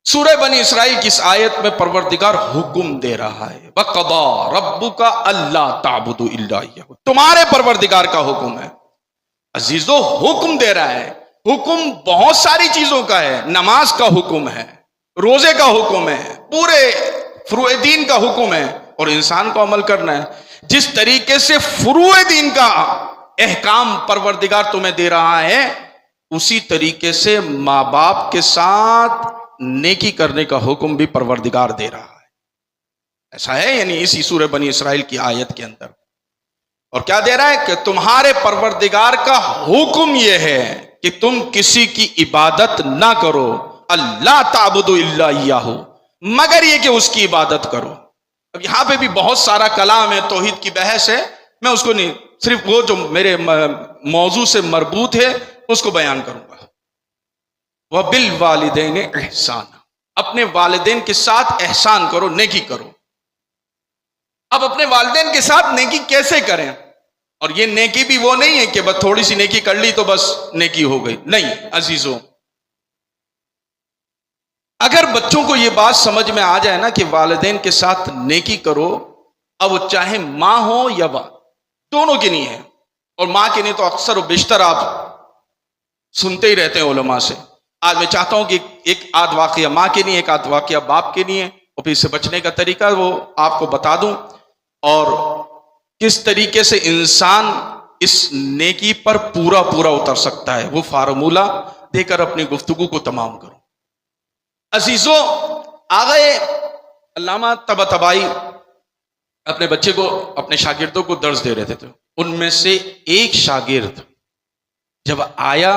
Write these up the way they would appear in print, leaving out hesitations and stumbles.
سورہ بنی اسرائیل کی اس آیت میں پروردگار حکم دے رہا ہے وَقَضَىٰ رَبُّكَ أَلَّا تَعْبُدُوا إِلَّا إِيَّاهُ، تمہارے پروردگار کا حکم ہے۔ عزیزو حکم دے رہا ہے، حکم بہت ساری چیزوں کا ہے، نماز کا حکم ہے، روزے کا حکم ہے، پورے فروع دین کا حکم ہے، اور انسان کو عمل کرنا ہے۔ جس طریقے سے فروع دین کا احکام پروردگار تمہیں دے رہا ہے، اسی طریقے سے ماں باپ کے ساتھ نیکی کرنے کا حکم بھی پروردگار دے رہا ہے۔ ایسا ہے یعنی اسی سورہ بنی اسرائیل کی آیت کے اندر، اور کیا دے رہا ہے کہ تمہارے پروردگار کا حکم یہ ہے کہ تم کسی کی عبادت نہ کرو، اللہ تعبدوا الا ایاہ، مگر یہ کہ اس کی عبادت کرو۔ اب یہاں پہ بھی بہت سارا کلام ہے، توحید کی بحث ہے، میں اس کو نہیں، صرف وہ جو میرے موضوع سے مربوط ہے اس کو بیان کروں گا۔ وَبِالْوَالِدَيْنِ احسان، اپنے والدین کے ساتھ احسان کرو، نیکی کرو۔ اب اپنے والدین کے ساتھ نیکی کیسے کریں؟ اور یہ نیکی بھی وہ نہیں ہے کہ بس تھوڑی سی نیکی کر لی تو بس نیکی ہو گئی، نہیں عزیزوں، اگر بچوں کو یہ بات سمجھ میں آ جائے نا کہ والدین کے ساتھ نیکی کرو، اب وہ چاہے ماں ہو یا باپ، دونوں کے لیے ہے، اور ماں کے لیے تو اکثر و بیشتر آپ سنتے ہی رہتے ہیں علماء سے۔ آج میں چاہتا ہوں کہ ایک آدھ واقعہ ماں کے لیے، ایک آدھ واقعہ باپ کے لیے، اور پھر اس سے بچنے کا طریقہ وہ آپ کو بتا دوں، اور کس طریقے سے انسان اس نیکی پر پورا اتر سکتا ہے، وہ فارمولہ دے کر اپنی گفتگو کو تمام کروں۔ عزیزوں، آگئے علامہ طباطبائی اپنے بچے کو، اپنے شاگردوں کو درس دے رہے تھے، ان میں سے ایک شاگرد جب آیا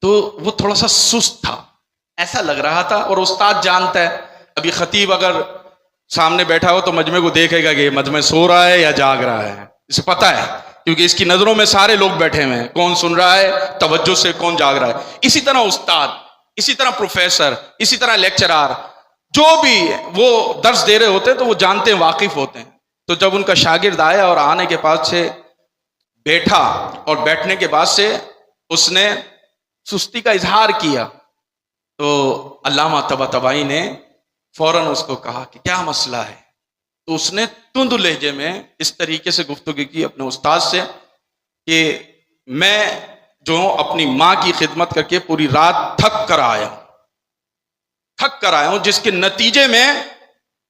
تو وہ تھوڑا سا سست تھا، ایسا لگ رہا تھا، اور استاد جانتا ہے ابھی خطیب اگر سامنے بیٹھا ہو تو مجمع کو دیکھے گا کہ یہ مجمع سو رہا ہے یا جاگ رہا ہے، اسے پتہ ہے کیونکہ اس کی نظروں میں سارے لوگ بیٹھے ہوئے ہیں، کون سن رہا ہے توجہ سے، کون جاگ رہا ہے۔ اسی طرح استاد، اسی طرح پروفیسر، اسی طرح لیکچرار، جو بھی وہ درس دے رہے ہوتے ہیں تو وہ جانتے ہیں، واقف ہوتے ہیں۔ تو جب ان کا شاگرد آیا اور آنے کے بعد سے بیٹھا، اور بیٹھنے کے بعد سے اس نے سستی کا اظہار کیا، تو علامہ طباطبائی نے فوراً اس کو کہا کہ کیا مسئلہ ہے؟ تو اس نے تند لہجے میں اس طریقے سے گفتگو کی اپنے استاد سے کہ میں جو اپنی ماں کی خدمت کر کے پوری رات تھک کر آیا ہوں، جس کے نتیجے میں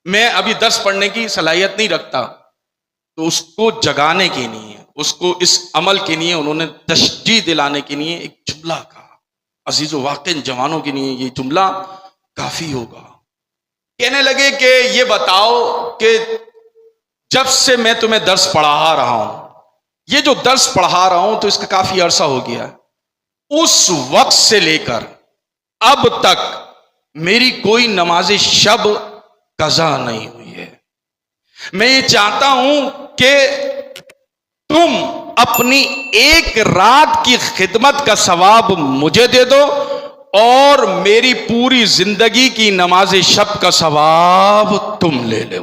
میں ابھی درس پڑھنے کی صلاحیت نہیں رکھتا، تو اس کو جگانے کے لیے، اس کو اس عمل کے لیے انہوں نے تشجیع دلانے کے لیے ایک جملہ کہا۔ عزیزو، واقعی جوانوں کے لیے یہ جملہ کافی ہوگا۔ کہنے لگے کہ یہ بتاؤ کہ جب سے میں تمہیں درس پڑھا رہا ہوں، یہ جو درس پڑھا رہا ہوں تو اس کا کافی عرصہ ہو گیا، اس وقت سے لے کر اب تک میری کوئی نماز شب قضا نہیں ہوئی ہے۔ میں یہ چاہتا ہوں کہ تم اپنی ایک رات کی خدمت کا ثواب مجھے دے دو، اور میری پوری زندگی کی نماز شب کا ثواب تم لے لو۔